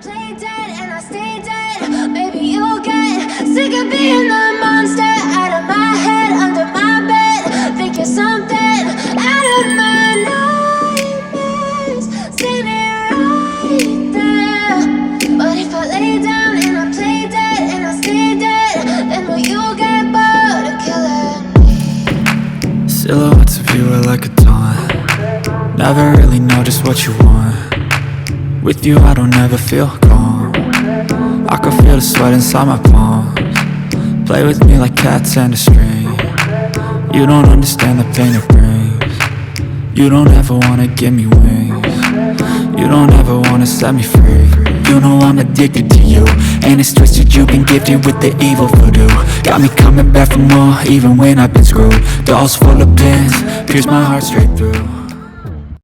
play dead and I stay dead, maybe you'll get sick of being the monster out of my head, under my bed. Think you're something out of my nightmares, standing right there. But if I lay down and I play dead and I stay dead, then will you get bored of killing me? Silhouettes of you are like a taunt. Never really know just what you want. With you I don't ever feel calm. I can feel the sweat inside my palms. Play with me like cats and a string. You don't understand the pain it brings. You don't ever wanna give me wings. You don't ever wanna set me free. You know I'm addicted to you, and it's twisted, you've been gifted with the evil voodoo. Got me coming back for more, even when I've been screwed. Dolls full of pins, pierce my heart straight through.